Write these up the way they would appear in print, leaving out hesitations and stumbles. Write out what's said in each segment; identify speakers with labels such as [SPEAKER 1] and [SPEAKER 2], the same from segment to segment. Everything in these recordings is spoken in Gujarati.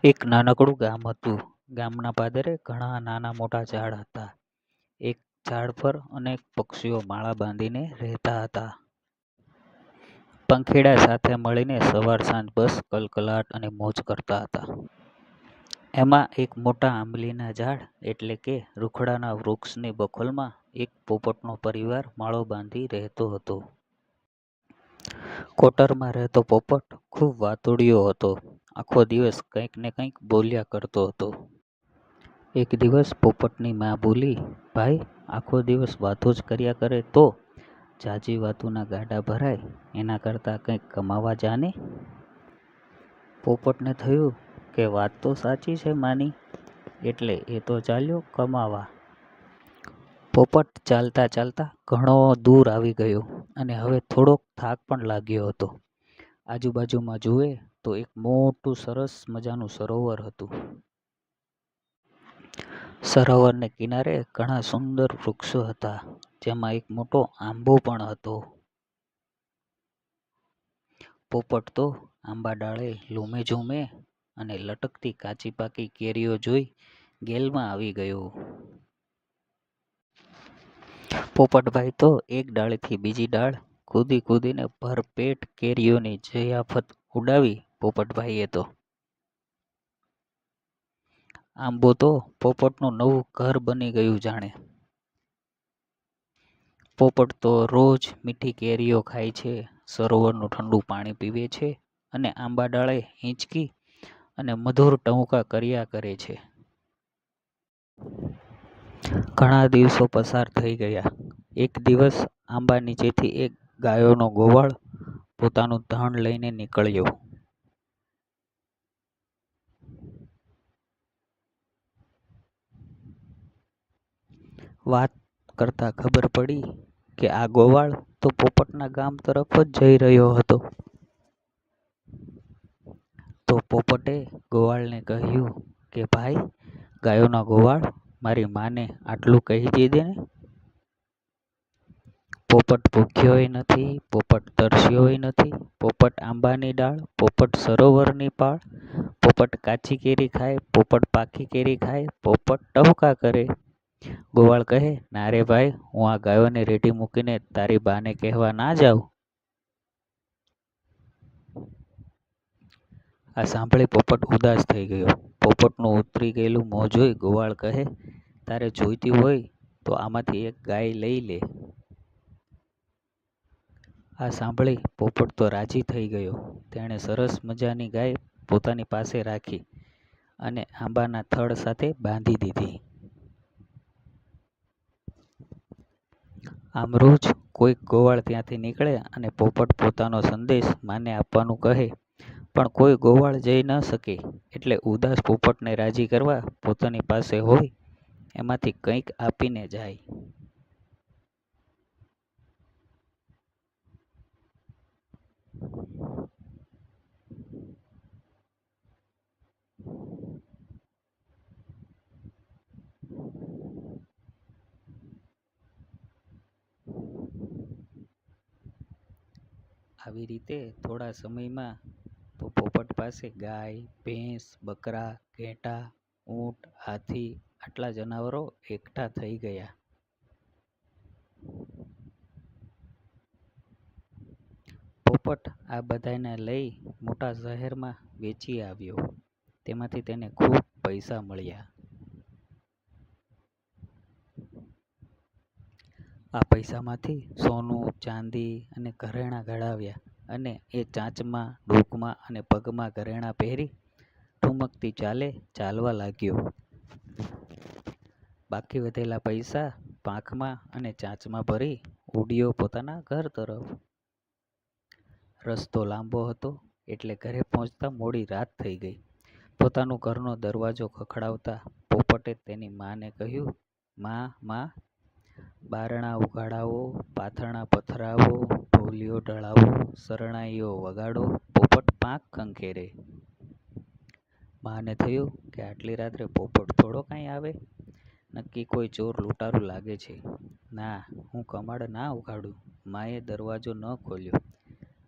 [SPEAKER 1] એક નાનકડું ગામ હતું. ગામના પાદરે ઘણા નાના મોટા ઝાડ હતા. એક ઝાડ પર અનેક પક્ષીઓ માળા બાંધીને રહેતા હતા. પંખીડા સાથે મળીને સવાર સાંજ બસ કલકલાટ અને મોજ કરતા હતા. એમાં એક મોટા આંબલીના ઝાડ એટલે કે રૂખડાના વૃક્ષની બખોલમાં એક પોપટનો પરિવાર માળો બાંધી રહેતો હતો. કોટરમાં રહેતો પોપટ ખૂબ વાતુડિયો હતો. આખો દિવસ કંઈક ને કંઈક બોલ્યા કરતો હતો. એક દિવસ પોપટની મા બોલી, "ભાઈ, આખો દિવસ વાતો જ કર્યા કરે તો ઝાઝી વાતોના ગાડા ભરાય, એના કરતાં કંઈક કમાવા જાને." પોપટને થયું કે વાત તો સાચી છે માની, એટલે એ તો ચાલ્યો કમાવા. પોપટ ચાલતા ચાલતા ઘણો દૂર આવી ગયો અને હવે થોડોક થાક પણ લાગ્યો હતો. આજુબાજુમાં જુએ તો એક મોટું સરસ મજાનું સરોવર હતું. સરોવરને કિનારે ઘણા સુંદર વૃક્ષો હતા, જેમાં એક મોટો આંબો પણ હતો. પોપટ તો આંબા ડાળે લૂમે ઝૂમે અને લટકતી કાચી પાકી કેરીઓ જોઈ ગેલમાં આવી ગયો. પોપટભાઈ તો એક ડાળેથી બીજી ડાળ કૂદી કૂદીને ભરપેટ કેરીઓની જયાફત ઉડાવી. પોપટભાઈએ તો આંબો તો પોપટનું નવું ઘર બની ગયું જાણે. પોપટ તો રોજ મીઠી કેરીઓ ખાય છે, સરોવરનું ઠંડુ પાણી પીવે છે અને આંબા ડાળે હિંચકી અને મધુર ટહુકા કર્યા કરે છે. ઘણા દિવસો પસાર થઈ ગયા. એક દિવસ આંબા નીચેથી એક ગાયોનો ગોવાળ પોતાનું ધણ લઈને નીકળ્યો. વાત કરતા ખબર પડી કે આ ગોવાળ તો પોપટના ગામ તરફ જ જઈ રહ્યો હતો. તો પોપટે ગોવાળને કહ્યું કે, "ભાઈ, ગાયોના ગોવાળ, મારી માને આટલું કહી દે ને." પોપટ ભૂખ્યોય નથી, પોપટ તરસ્યોય નથી. પોપટ આંબાની ડાળ, પોપટ સરોવરની પાળ. પોપટ કાચી કેરી ખાય, પોપટ પાકી કેરી ખાય, પોપટ ટહુકા કરે. ગોવાળ કહે, "ના રે ભાઈ, હું આ ગાયોને રેઢી મૂકીને તારી બાને કહેવા ના જાઉં." આ સાંભળી પોપટ ઉદાસ થઈ ગયો. પોપટનું ઉતરી ગયેલું મોં જોઈ ગોવાળ કહે, "તારે જોઈતી હોય તો આમાંથી એક ગાય લઈ લે." આ સાંભળી પોપટ તો રાજી થઈ ગયો. તેણે સરસ મજાની ગાય પોતાની પાસે રાખી અને આંબાના થડ સાથે બાંધી દીધી. આમ રોજ કોઈક ગોવાળ ત્યાંથી નીકળે અને પોપટ પોતાનો સંદેશ માને આપવાનું કહે, પણ કોઈ ગોવાળ જઈ ન શકે, એટલે ઉદાસ પોપટને રાજી કરવા પોતાની પાસે હોય એમાંથી કંઈક આપીને જાય. આવી રીતે થોડા સમયમાં તો પોપટ પાસે ગાય, ભેંસ, બકરા, ઘેટાં, ઊંટ, હાથી આટલા જનાવરો એકઠા થઈ ગયા. પોપટ આ બધાને લઈ મોટા શહેરમાં વેચી આવ્યો. તેમાંથી તેને ખૂબ પૈસા મળ્યા. આ પૈસામાંથી સોનું, ચાંદી અને ઘરેણાં ઘડાવ્યા અને એ ચાંચમાં, ડૂકમાં અને પગમાં ઘરેણાં પહેરી ઠુમકતી ચાલે ચાલવા લાગ્યો. બાકી વધેલા પૈસા પાંખમાં અને ચાંચમાં ભરી ઉડ્યો પોતાના ઘર તરફ. રસ્તો લાંબો હતો એટલે ઘરે પહોંચતા મોડી રાત થઈ ગઈ. પોતાનું ઘરનો દરવાજો ખખડાવતા પોપટે તેની માને કહ્યું, "મા, બારણાં ઉઘાડાવો, પાથરણાં પથરાવો, ઢોલિયો ઢળાવો, શરણાઈઓ વગાડો, પોપટ પાંખ ખંખેરે." માને થયું કે આટલી રાત્રે પોપટ થોડો કાંઈ આવે, નક્કી કોઈ ચોર લૂંટારું લાગે છે. ના, હું કમાડ ના ઉઘાડું. માએ દરવાજો ન ખોલ્યો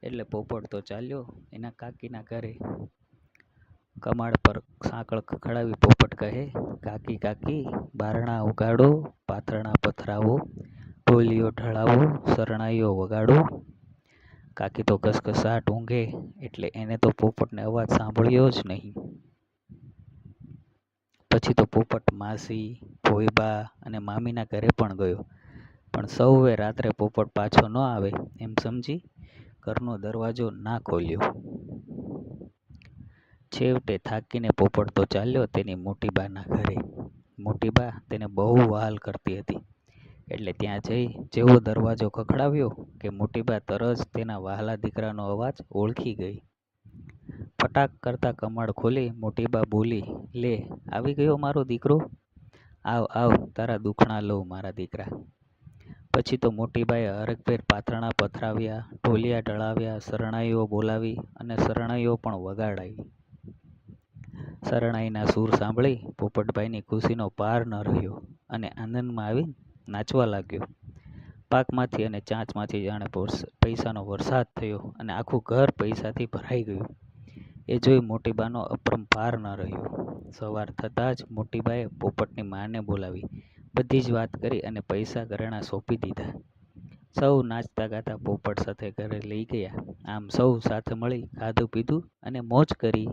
[SPEAKER 1] એટલે પોપટ તો ચાલ્યો એના કાકીના ઘરે. કમાડ પર સાંકળ ખખડાવી પોપટ કહે, કાકી કાકી, બારણા ઉગાડો, પાથરણા પથરાવો, ઢોલિયો ઢળાવો, શરણાઈઓ વગાડો. કાકી તો ઘસઘસાટ ઊંઘે એટલે એને તો પોપટને અવાજ સાંભળ્યો જ નહીં. પછી તો પોપટ માસી, ભોયબા અને મામીના ઘરે પણ ગયો, પણ સૌએ રાત્રે પોપટ પાછો ન આવે એમ સમજી ઘરનો દરવાજો ના ખોલ્યો. છેવટે થાકીને પોપટ તો ચાલ્યો તેની મોટી બાના ઘરે. મોટી બા તેને બહુ વહાલ કરતી હતી એટલે ત્યાં જઈ જેવો દરવાજો ખખડાવ્યો કે મોટી બા તરત તેના વહાલા દીકરાનો અવાજ ઓળખી ગઈ. ફટાક કરતા કમાડ ખોલી મોટી બા બોલી, લે આવી ગયો મારો દીકરો, આવ આવ તારા દુખણા લઉં મારા દીકરા. પછી તો મોટી બાએ હરખભેર પાથરણા પથરાવ્યા, ઢોલિયા ઢળાવ્યા, શરણાઈઓ બોલાવી અને શરણાઈઓ પણ વગાડાવી. શરણાઈના સૂર સાંભળી પોપટભાઈની ખુશીનો પાર ન રહ્યો અને આનંદમાં આવી નાચવા લાગ્યો. પાકમાંથી અને ચાંચમાંથી જાણે પૈસાનો વરસાદ થયો અને આખું ઘર પૈસાથી ભરાઈ ગયું. એ જોઈ મોટીબાનો અપરંપાર ન રહ્યો. સવાર થતાં જ મોટીબાએ પોપટની માને બોલાવી બધી જ વાત કરી અને પૈસા ઘરેણાં સોંપી દીધા. સૌ નાચતા ગાતા પોપટ સાથે ઘરે લઈ ગયા. આમ સૌ સાથે મળી ખાધું પીધું અને મોજ કરી.